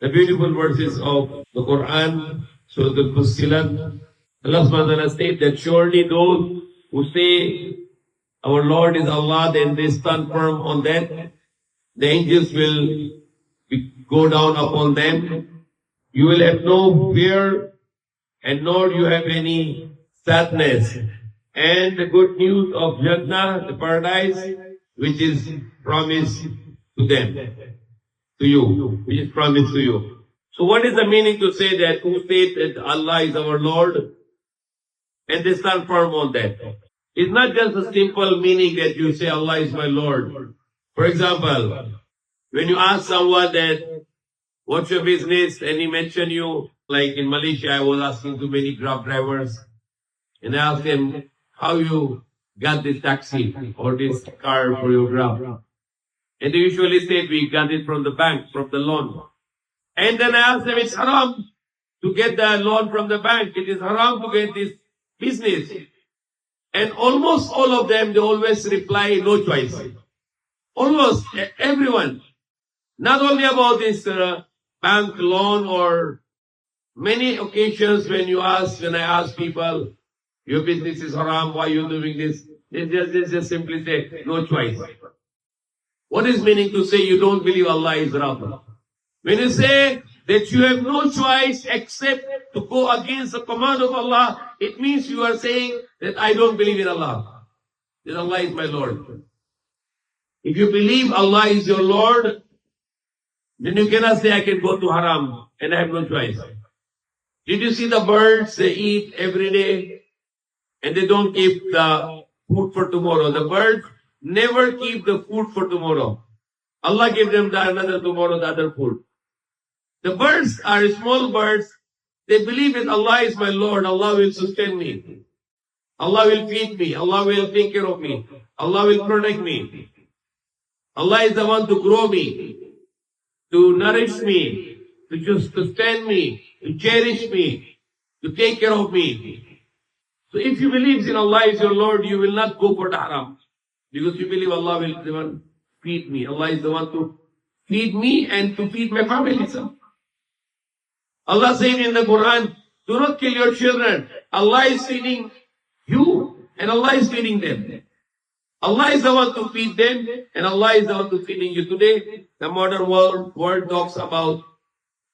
the beautiful verses of the Quran, Surah Al-Fussilat. Allah subhanahu wa ta'ala states that surely those who say our Lord is Allah, then they stand firm on that. The angels will go down upon them. You will have no fear, and nor you have any sadness. And the good news of Jannah, the paradise, which is promised to them, to you, which is promised to you. So what is the meaning to say that who said that Allah is our Lord, and they stand firm on that? It's not just a simple meaning that you say Allah is my Lord. For example, when you ask someone that, what's your business? And he mentioned you, like in Malaysia, I was asking too many Grab drivers. And I asked them, how you got this taxi or this car for your Grab? And they usually say, we got it from the bank, from the loan. And then I asked them, it's haram to get the loan from the bank. It is haram to get this business. And almost all of them, they always reply, no choice. Almost everyone. Not only about this bank loan, or many occasions when I ask people, your business is haram, why are you doing this? They just simply say, no choice. What is meaning to say you don't believe Allah is Rabb? When you say that you have no choice except to go against the command of Allah, it means you are saying that I don't believe in Allah. That Allah is my Lord. If you believe Allah is your Lord, then you cannot say I can go to haram and I have no choice. Did you see the birds? They eat every day and they don't keep the food for tomorrow. The birds never keep the food for tomorrow. Allah gives them another tomorrow, the other food. The birds are small birds. They believe that Allah is my Lord. Allah will sustain me. Allah will feed me. Allah will take care of me. Allah will protect me. Allah is the one to grow me, to nourish me, to just sustain me, to cherish me, to take care of me. So if you believe in Allah is your Lord, you will not go for the haram. Because you believe Allah will the one feed me. Allah is the one to feed me and to feed my family. So Allah said in the Quran, do not kill your children. Allah is feeding you and Allah is feeding them. Allah is the one to feed them and Allah is the one to feeding you. Today, the modern world talks about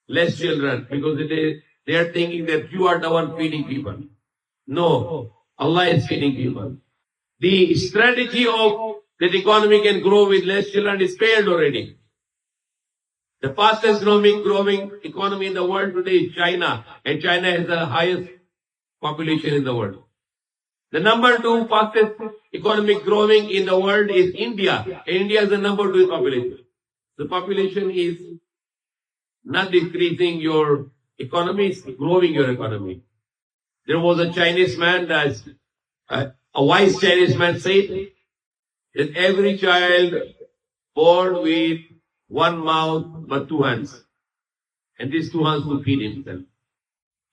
less children because they are thinking that you are the one feeding people. No, Allah is feeding people. The strategy of that economy can grow with less children is failed already. The fastest growing economy in the world today is China, and China has the highest population in the world. The number 2 fastest economic growing in the world is India. India is the number 2 population. The population is not decreasing your economy, it's growing your economy. There was a Chinese man, a wise Chinese man said that every child born with one mouth but 2 hands. And these 2 hands will feed himself.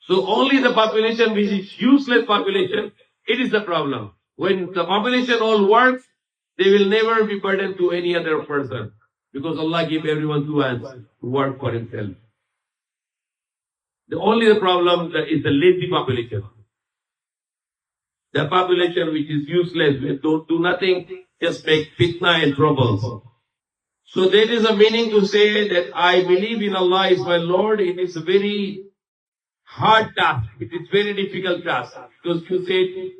So only the population which is useless population, it is the problem. When the population all works, they will never be burdened to any other person. Because Allah gave everyone 2 hands to work for himself. The problem is the lazy population. The population which is useless, which don't do nothing, just make fitna and troubles. So there is a meaning to say that I believe in Allah is my Lord. It is a very hard task. It is very difficult task. Because you say,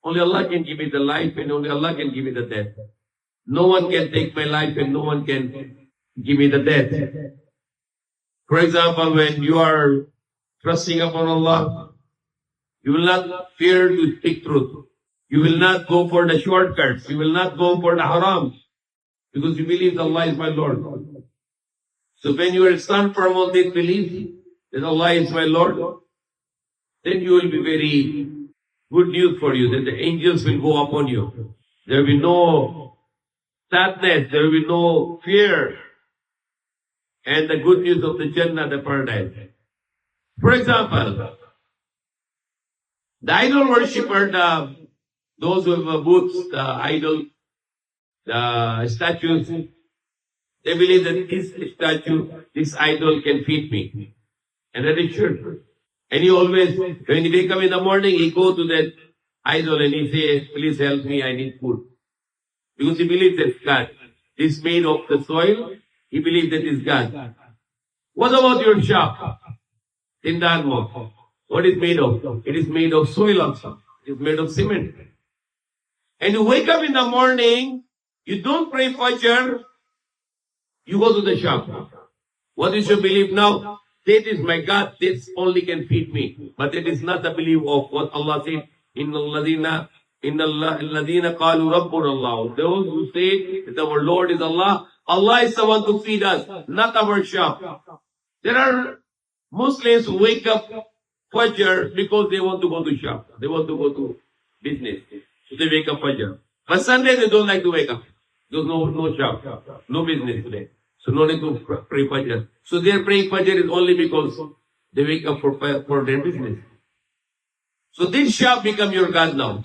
only Allah can give me the life and only Allah can give me the death. No one can take my life and no one can give me the death. For example, when you are trusting upon Allah, you will not fear to speak truth. You will not go for the shortcuts. You will not go for the haram. Because you believe that Allah is my Lord. So when you are stand firm on this belief that Allah is my Lord, then you will be very good news for you, that the angels will go upon you. There will be no sadness, there will be no fear. And the good news of the Jannah, the paradise. For example, the idol worshipper, those who have booths, the idol, the statues, They believe that this statue, this idol can feed me. And that is true. And he always, when he wake up in the morning, he go to that idol and he say, please help me, I need food. Because he believes that God is made of the soil, he believes that is God. What about your shop? Tindahan mo. What is made of? It is made of soil also. It is made of cement. And you wake up in the morning, you don't pray Fajr, you go to the shop. What is your belief now? That is my God, this only can feed me. But it is not the belief of what Allah said, Inna alladhina qalu rabbuna Allah. Those who say that our Lord is Allah, Allah is the one to feed us, not our shop. There are Muslims who wake up Fajr because they want to go to shop. They want to go to business. So they wake up Fajr. But Sunday they don't like to wake up. There's no shop, no business today. So no need to pray Fajr. So their praying Fajr is only because they wake up for their business. So this shop become your God now.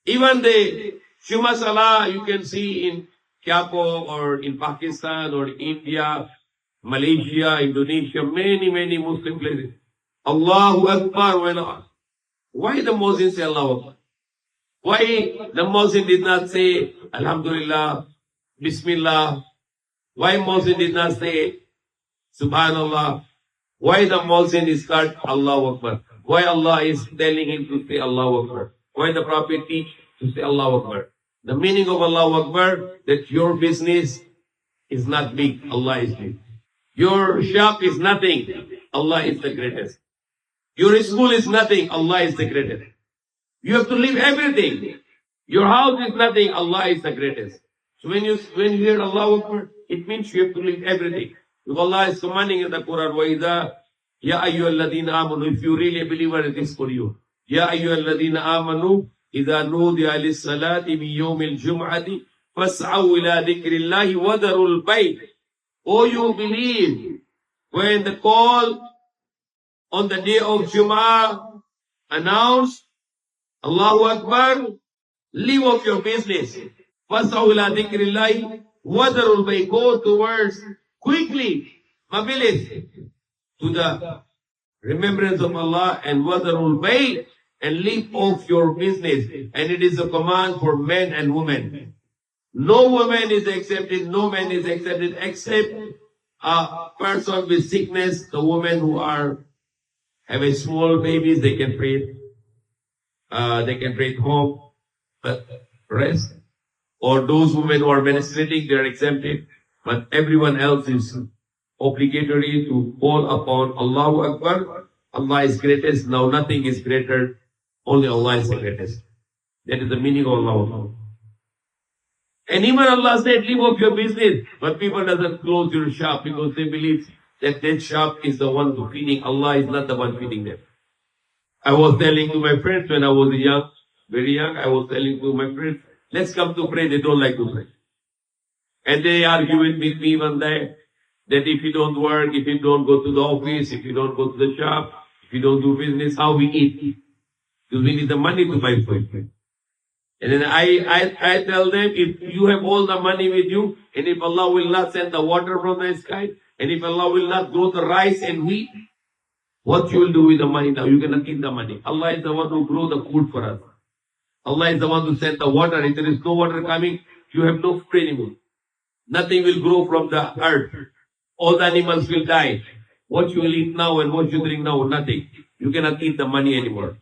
Even the Shuma Salah you can see in Quiapo or in Pakistan or India, Malaysia, Indonesia, many Muslim places. Allahu Akbar. Why the Muslims say Allahu Akbar? Why the Muslim did not say Alhamdulillah, Bismillah? Why Muslim did not say Subhanallah? Why the Muslim is called Allahu Akbar? Why Allah is telling him to say Allahu Akbar? Why the Prophet teach to say Allahu Akbar? The meaning of Allahu Akbar, that your business is not big, Allah is big. Your shop is nothing, Allah is the greatest. Your school is nothing, Allah is the greatest. You have to leave everything. Your house is nothing, Allah is the greatest. So when you hear Allahu Akbar, it means you have to leave everything. Because Allah is commanding in the Quran, وَإِذَا يَا أَيُّهَا الَّذِينَ آمَنُوا. If you really a believer, it is for you. يَا أَيُّهَا الَّذِينَ آمَنُوا إِذَا نُودِيَ لِلصَّلَاةِ مِنْ يَوْمِ الْجُمْعَةِ فَاسْعَوْا إِلَى ذِكْرِ اللَّهِ وَذَرُوا الْبَيْعَ. Oh, you believe, when the call on the day of Jum'ah announced, Allahu Akbar, leave off your business. فَاسْعَوْا إِلَى ذِكْرِ اللَّهِ وَذَرُوا الْبَيْعَ. Go towards, quickly, mabilis, to the remembrance of Allah, and وَذَرُوا الْبَيْعَ, and leave off your business. And it is a command for men and women. No woman is accepted, no man is accepted, except a person with sickness. The women who have a small babies, they can pray. They can pray at home, but rest. Or those women who are menstruating, they are exempted. But everyone else is obligatory to call upon Allahu Akbar. Allah is greatest. Now nothing is greater. Only Allah is the greatest. That is the meaning of Allah. And even Allah said, leave off your business. But people doesn't close your shop because they believe that shop is the one to feeding. Allah is not the one feeding them. I was telling to my friends when I was young, very young, I was telling to my friends, let's come to pray. They don't like to pray. And they argue with me one day that if you don't work, if you don't go to the office, if you don't go to the shop, if you don't do business, how we eat? Because we need the money to buy food. And then I tell them, if you have all the money with you, and if Allah will not send the water from the sky, and if Allah will not grow the rice and wheat, what you will do with the money now? You're going to keep the money. Allah is the one who grow the food for us. Allah is the one who sent the water. If there is no water coming, you have no food anymore. Nothing will grow from the earth. All the animals will die. What you will eat now and what you drink now, nothing. You cannot eat the money anymore.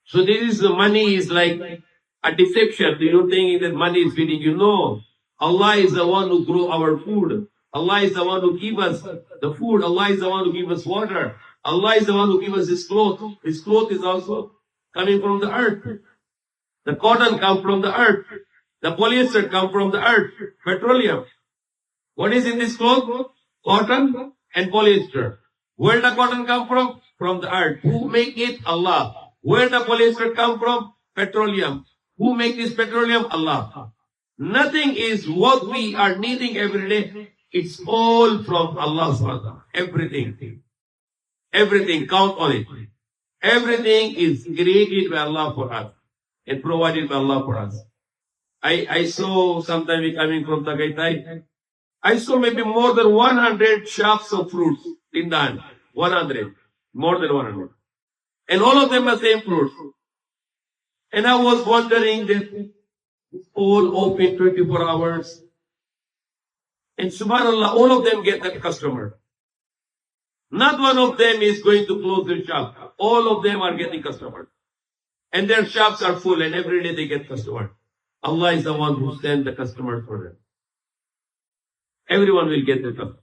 So the money is like a deception. You don't think that money is feeding you. No. Allah is the one who grow our food. Allah is the one who give us the food. Allah is the one who give us water. Allah is the one who give us His clothes. His clothes is also coming from the earth. The cotton comes from the earth. The polyester comes from the earth. Petroleum. What is in this cloth? Cotton and polyester. Where the cotton come from? From the earth. Who make it? Allah. Where the polyester come from? Petroleum. Who make this petroleum? Allah. Nothing is what we are needing every day. It's all from Allah subhanahu wa ta'ala. Everything. Everything. Count on it. Everything is created by Allah for us and provided by Allah for us. I saw sometime coming from Tagaytay. I saw maybe more than 100 shops of fruits in Tindan. 100. More than 100. And all of them are same fruits. And I was wondering that all open 24 hours. And subhanAllah, all of them get that customer. Not one of them is going to close their shop. All of them are getting customers. And their shops are full and every day they get customers. Allah is the one who sends the customers for them. Everyone will get the customer.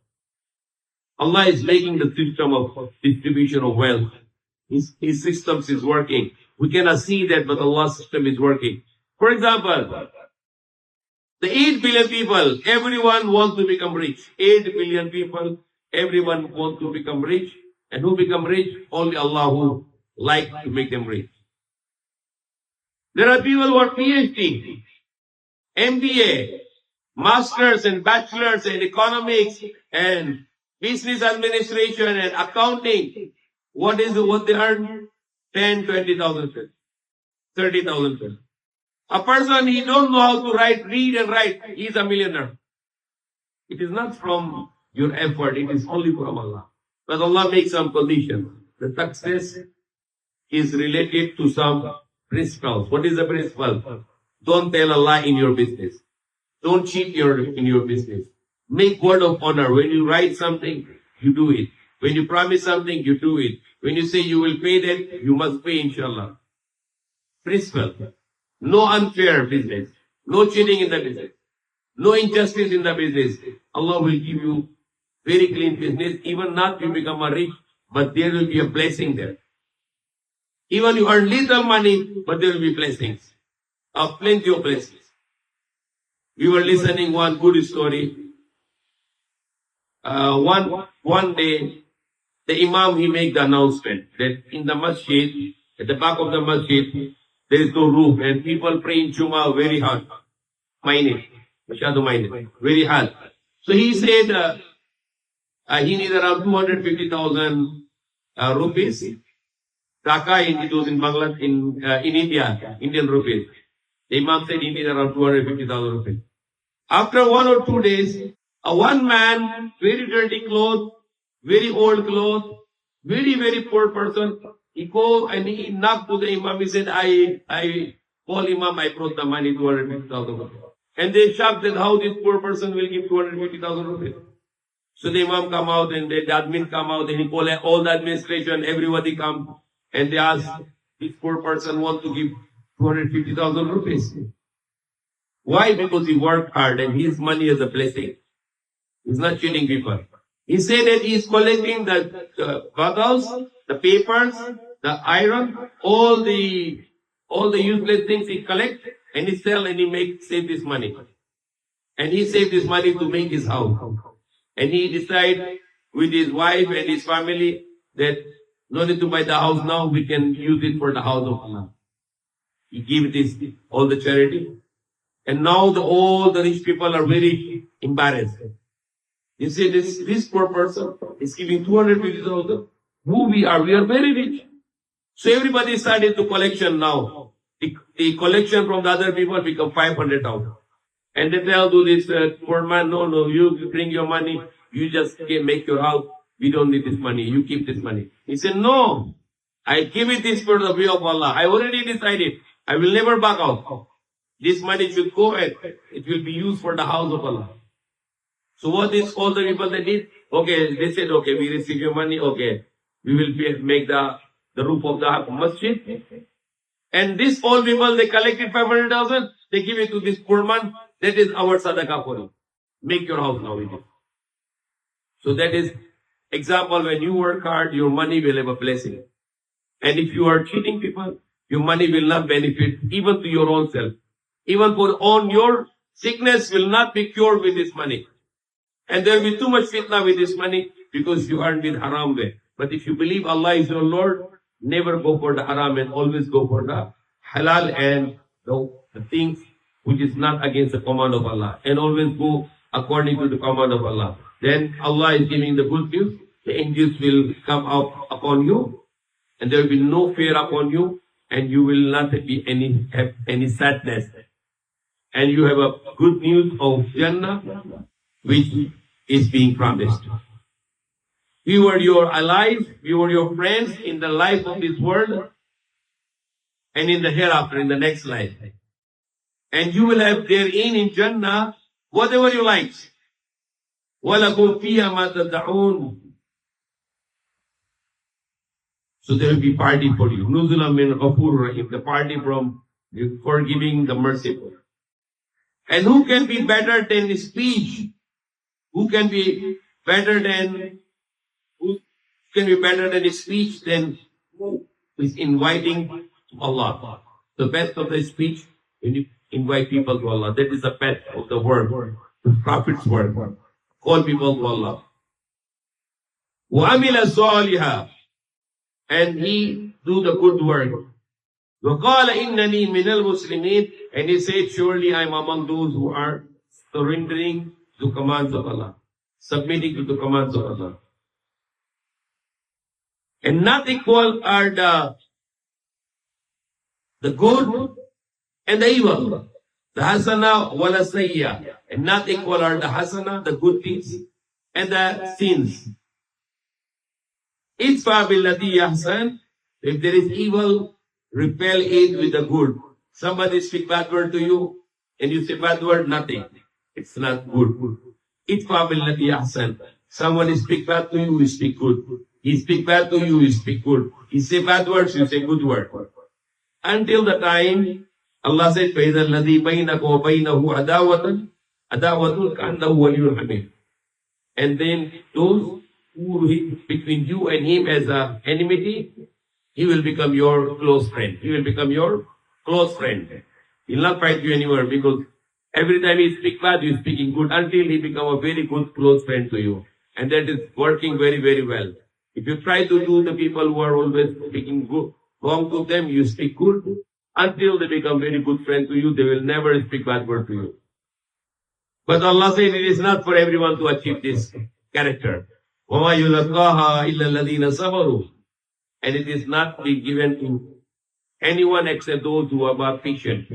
Allah is making the system of distribution of wealth. His systems is working. We cannot see that, but Allah's system is working. For example, the 8 billion people, everyone wants to become rich. 8 billion people, everyone wants to become rich. And who become rich? Only Allah who like to make them rich. There are people who are PhD, MBA, masters and bachelors in economics and business administration and accounting. What they earn? 10, 20,000, 30,000. A person, he don't know how to read and write. He is a millionaire. It is not from your effort. It is only from Allah. But Allah makes some conditions. The success is related to some principles. What is the principle? Don't tell a lie in your business. Don't cheat in your business. Make word of honor. When you write something, you do it. When you promise something, you do it. When you say you will pay that, you must pay, inshallah. Principle. No unfair business. No cheating in the business. No injustice in the business. Allah will give you very clean business. Even not you become a rich, but there will be a blessing there. Even you earn little money, but there will be blessings. Plenty of blessings. We were listening one good story. One day, the Imam, he made the announcement that in the masjid, at the back of the masjid, there is no roof and people pray in Jummah very hard. Very hard. So he said he needs around 250,000 rupees. Taka, it was in Bangladesh, in India, Indian rupees. The Imam said he needs around 250,000 rupees. After 1 or 2 days, one man, very dirty clothes, very old clothes, very, very poor person, he go and he knocked to the Imam. He said, I call Imam, I brought the money, 250,000 rupees. And they shocked that how this poor person will give 250,000 rupees. So the Imam come out and the admin come out and he call all the administration, everybody come and they ask, this poor person want to give 250,000 rupees. Why? Because he worked hard and his money is a blessing. He's not cheating people. He said that he's collecting the bottles, the papers, the iron, all the useless things he collect and he sell and he save this money. And he saved this money to make his house. And he decide with his wife and his family that no need to buy the house now, we can use it for the house of Allah. He gave this all the charity. And now all the rich people are very embarrassed. You see, this poor person is giving 250,000. Who we are very rich. So everybody started to collection now. The collection from the other people become 500,000. And they tell to this poor man, no, you bring your money, you just make your house. We don't need this money. You keep this money. He said, no, I give it this for the way of Allah. I already decided. I will never back out. This money should go and it will be used for the house of Allah. So what is all the people that did? Okay, they said, okay, we receive your money. Okay, we will make the roof of the masjid. And this all people, they collected 500,000. They give it to this poor man. That is our sadaqah for you. Make your house now with it. So that is example, when you work hard, your money will have a blessing. And if you are cheating people, your money will not benefit even to your own self. Even your sickness will not be cured with this money. And there will be too much fitna with this money because you earned with haram way. But if you believe Allah is your Lord, never go for the haram and always go for the halal and the things which is not against the command of Allah. And always go according to the command of Allah. Then Allah is giving the good news. The angels will come out upon you. And there will be no fear upon you. And you will not have any sadness. And you have a good news of Jannah which is being promised. We were your allies, we were your friends in the life of this world and in the hereafter, in the next life. And you will have therein in Jannah whatever you like. وَلَكُمْ فِيهَا مَا تَدَعُونَ. So there will be party for you. Nuzulam min Ghafur Rahim, the party from the forgiving, the merciful. And who can be better than speech? Who can be better than speech than who is inviting to Allah? The best of the speech when you invite people to Allah. That is the best of the word, the Prophet's word. Call people to Allah. وَعَمِلَ صَالِحًا, and he do the good work. وَقَالَ إِنَّنِي مِنَ الْمُسْلِمِينَ, and he said, surely I am among those who are surrendering to commands of Allah, submitting to the commands of Allah. And not equal are the good and the evil. The hasana wala sayya. And not equal are the hasana, the good things, and the sins. Idfa billati yahsan. If there is evil, repel it with the good. Somebody speak bad word to you, and you say bad word, nothing. It's not good. Idfa billati yahsan. Someone speak bad to you, you speak good. He speak bad to you, you speak good. He say bad words, you say good word. Until the time Allah said, فَإِذَا الَّذِي بَيْنَكَ وَبَيْنَهُ عَدَاوَةٌ كَأَنَّهُ وَلِيٌّ حَمِيمٌ. And then those who between you and him as an enmity, he will become your close friend. He will become your close friend. He will not fight you anymore, because every time he speaks bad, you speaking good, until he become a very good close friend to you. And that is working very, very well. If you try to do the people who are always speaking good, wrong to them, you speak good, until they become very good friend to you, they will never speak bad word to you. But Allah said it is not for everyone to achieve this character. وَمَا يُلَقَّاهَا إِلَّا الَّذِينَ صَبَرُوا. And it is not be given to anyone except those who are patient.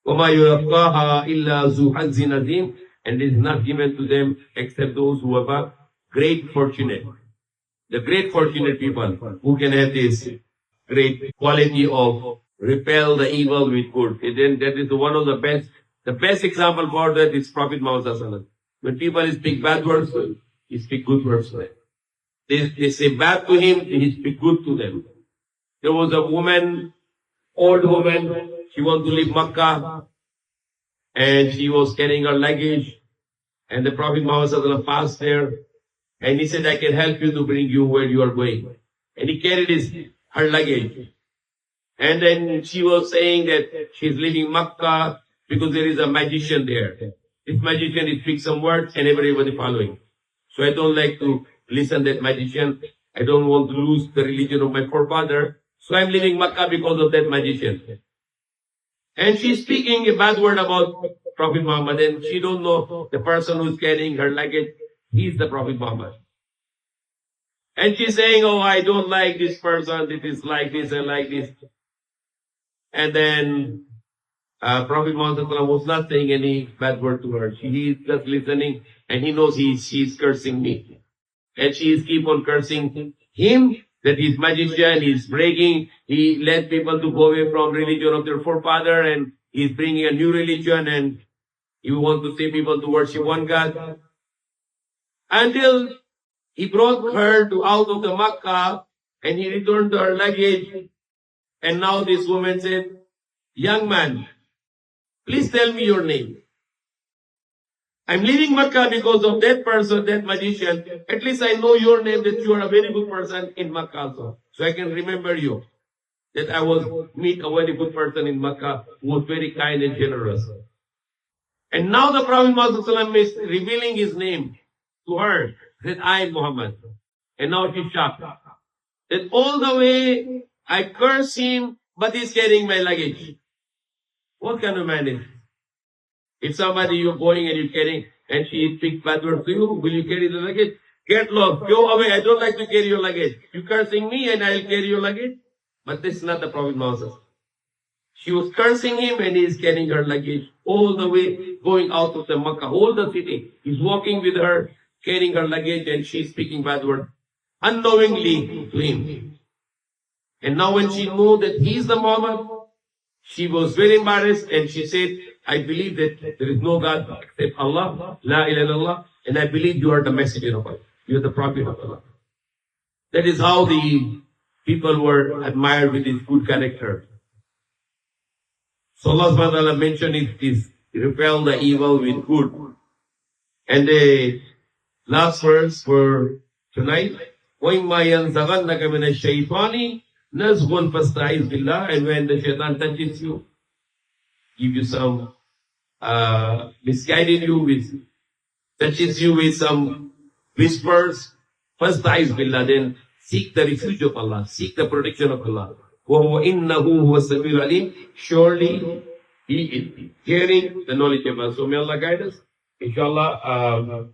وَمَا يُلَقَّاهَا إِلَّا ذُو حَظٍّ عَظِيمٍ. And it is not given to them except those who are great fortunate. The great fortunate people who can have this great quality of repel the evil with good. And then that is one of the best example for that is Prophet Muhammad Sallallahu Alaihi Wasallam. When people speak bad words to him, he speak good words to them. They say bad to him, he speak good to them. There was a woman, old woman, she wanted to leave Makkah, and she was carrying her luggage, and the Prophet Muhammad Sallallahu Alaihi Wasallam passed there, and he said, I can help you to bring you where you are going. And he carried her luggage. And then she was saying that she's leaving Makkah because there is a magician there. This magician is speaks some words and everybody following. So I don't like to listen to that magician. I don't want to lose the religion of my forefather. So I'm leaving Makkah because of that magician. And she's speaking a bad word about Prophet Muhammad, and she don't know the person who's carrying her luggage. He's the Prophet Muhammad. And she's saying, oh, I don't like this person. It is like this and like this. And then Prophet Muhammad was not saying any bad word to her. He is just listening, and he knows she's cursing me. And she is keep on cursing him, that he's magician, he's breaking, he led people to go away from religion of their forefather, and he's bringing a new religion, and he wants to see people to worship one God. Until he brought her out of the Makkah, and he returned to her luggage. And now this woman said, young man, please tell me your name. I'm leaving Makkah because of that person, that magician. At least I know your name, that you are a very good person in Makkah also. So I can remember you. That I was meet a very good person in Makkah who was very kind and generous. And now the Prophet Muhammad is revealing his name to her. That I am Muhammad. And now she's shocked. That all the way I curse him, but he's carrying my luggage. What kind of man is it? If somebody you're going and you're carrying, and she speaks bad words to you, will you carry the luggage? Get lost, go away, I don't like to carry your luggage. You cursing me and I'll carry your luggage? But this is not the Prophet Muhammad. She was cursing him and he is carrying her luggage. all the way going out of the Makkah, all the city. He's walking with her, carrying her luggage, and she's speaking bad word unknowingly to him. And now when she knew that he's the Muhammad, she was very embarrassed and she said, I believe that there is no God except Allah, La ilaha illallah, and I believe you are the messenger of Allah. You are the prophet of Allah. That is how the people were admired with his good character. So Allah subhanahu wa ta'ala mentioned it is repel the evil with good. And the last verse for tonight, وَإِمَّا يَنْزَغَنَّكَ مِنَ الشَّيْطَانِ نَزْغٌ فَاسْتَعِذْ بِاللَّهِ. And when the shaitan touches you, give you some, misguided you touches you with some whispers, فَاسْتَعِذْ بِاللَّهِ. Then seek the refuge of Allah, seek the protection of Allah. وَإِنَّهُ هُوَ السَّمِيعُ الْعَلِيمُ. Surely He is hearing the knowledge of Allah. So may Allah guide us. Inshallah,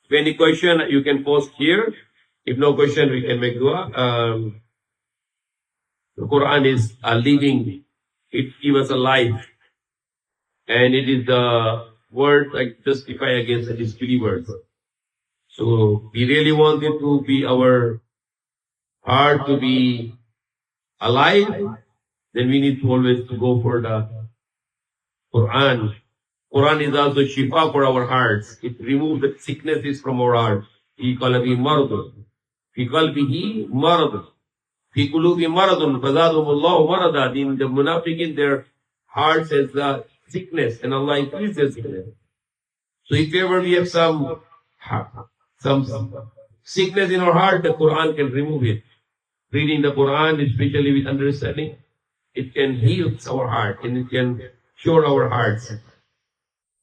if any question, you can post here. If no question, we can make dua. The Quran is a living, it gives us a life. And it is the word that justify against the disbelievers. So we really want it to be our heart to be alive. Then we need to always to go for the Quran. Quran is also shifa for our hearts. It removes the sicknesses from our heart. في قلبه مرض. في قلبه مرض. في قلوب مرض. فزادهم الله مرضا. In the munafiqin, their hearts has the sickness, and Allah increases their sickness. So if ever we have some sickness in our heart, the Quran can remove it. Reading the Quran, especially with understanding, it can heal our heart and it can cure our hearts.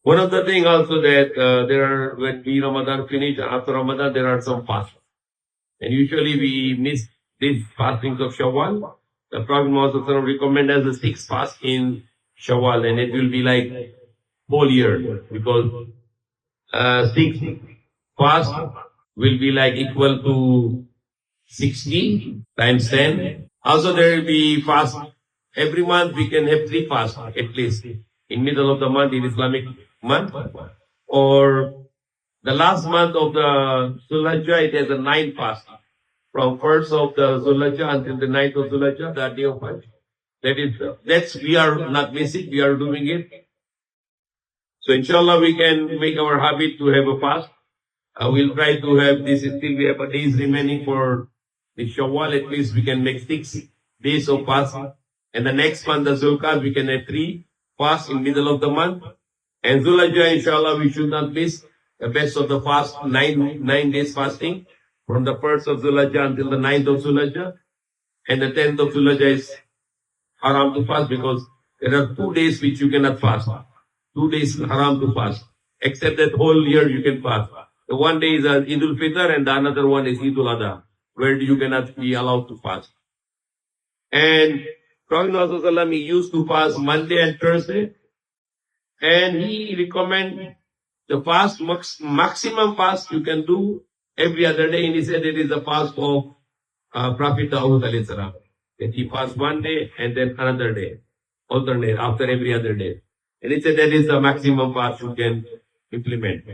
One of the things also that there are, when we Ramadan finish, after Ramadan, there are some fasts. And usually we miss these fastings of Shawwal. The Prophet Muhammad recommended as the 6th fast in Shawwal, and it will be like whole year, because 6 fast will be like equal to 60 times 10. Also there will be fast. Every month we can have 3 fasts at least. In middle of the month, in Islamic month, or the last month of the Zulhijjah, it has a 9 fast. From 1st of the Zulhijjah until the 9th of Zulhijjah, the day of Hajj. That's we are not missing, we are doing it. So inshallah we can make our habit to have a fast. We'll try to have this, still we have a days remaining for the Shawwal, at least we can make 6 days of fast. And the next month, the Zulqa'dah, we can have 3 fasts in middle of the month. And Zulhijjah, inshallah, we should not miss the best of the fast, 9 days fasting, from the 1st of Zulhijjah until the 9th of Zulhijjah. And the 10th of Zulhijjah is haram to fast, because there are 2 days which you cannot fast. 2 days haram to fast. Except that whole year you can fast. The one day is Eidul Fitr and the another one is Eidul Adha, where you cannot be allowed to fast. And Prophet Muhammad, he used to fast Monday and Thursday. And he recommend the fast, maximum fast you can do every other day. And he said it is the fast of Prophet Dawood alayhi salam. That he fasts one day and then another day, alternate after every other day. And he said that is the maximum fast you can implement.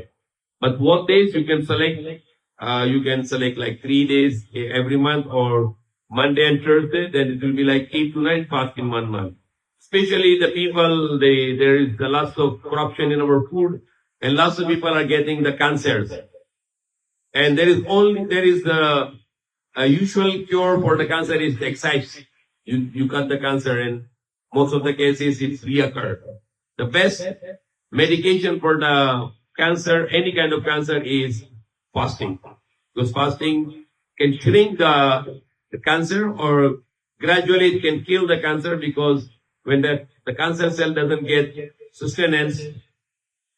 But what days you can select? You can select like 3 days every month, or Monday and Thursday. Then it will be like 8 to 9 fast in 1 month. Especially the people, there is the lots of corruption in our food, and lots of people are getting the cancers. And there is the usual cure for the cancer is the exercise. You cut the cancer, and most of the cases it's reoccur. The best medication for the cancer, any kind of cancer, is fasting. Because fasting can shrink the cancer, or gradually it can kill the cancer, because when the cancer cell doesn't get sustenance,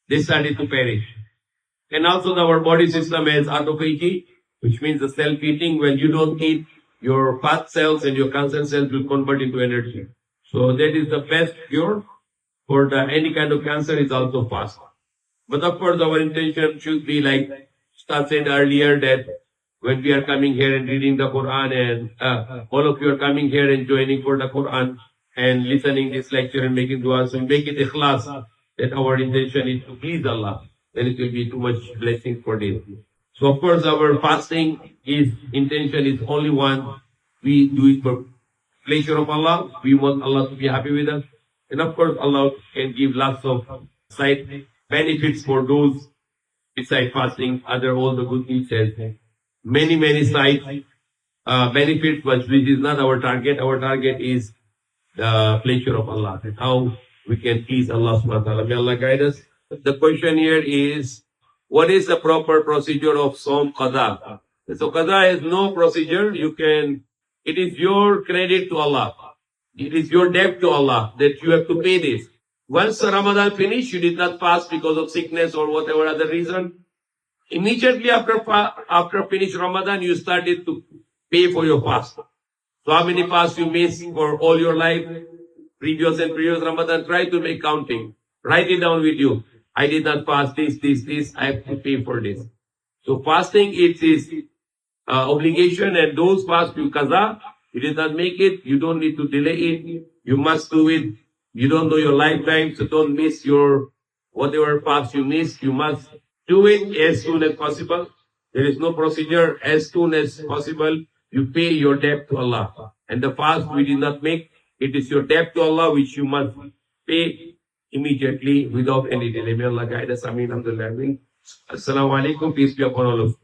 they started to perish. And also our body system has autophagy, which means the self-eating. When you don't eat, your fat cells and your cancer cells will convert into energy. So that is the best cure for any kind of cancer, is also fast. But of course, our intention should be like Ustad said earlier, that when we are coming here and reading the Quran, and all of you are coming here and joining for the Quran, and listening this lecture and making dua. So make it ikhlas that our intention is to please Allah. Then it will be too much blessing for this. So of course our fasting is intention is only one. We do it for pleasure of Allah. We want Allah to be happy with us. And of course Allah can give lots of side benefits for those beside fasting, other all the good deeds has many side benefits, but which is not our target. Our target is the pleasure of Allah and how we can please Allah subhanahu wa ta'ala. May Allah guide us. The question here is, what is the proper procedure of Som Qada? So Qada is no procedure. It is your credit to Allah. It is your debt to Allah that you have to pay this. Once Ramadan finished, you did not fast because of sickness or whatever other reason. Immediately after finish Ramadan, you started to pay for your fast. So how many fasts you missed for all your life, previous and previous Ramadan, try to make counting. Write it down with you. I did not fast this, I have to pay for this. So fasting, it is obligation, and those fasts you qaza, you did not make it, you don't need to delay it, you must do it. You don't know your lifetime, so don't miss your, whatever fast you missed, you must do it as soon as possible. There is no procedure. As soon as possible, you pay your debt to Allah. And the fast we did not make, it is your debt to Allah which you must pay immediately without any delay. May Allah guide us. Ameen. Alhamdulillah. Assalamu alaikum. Peace be upon all of you.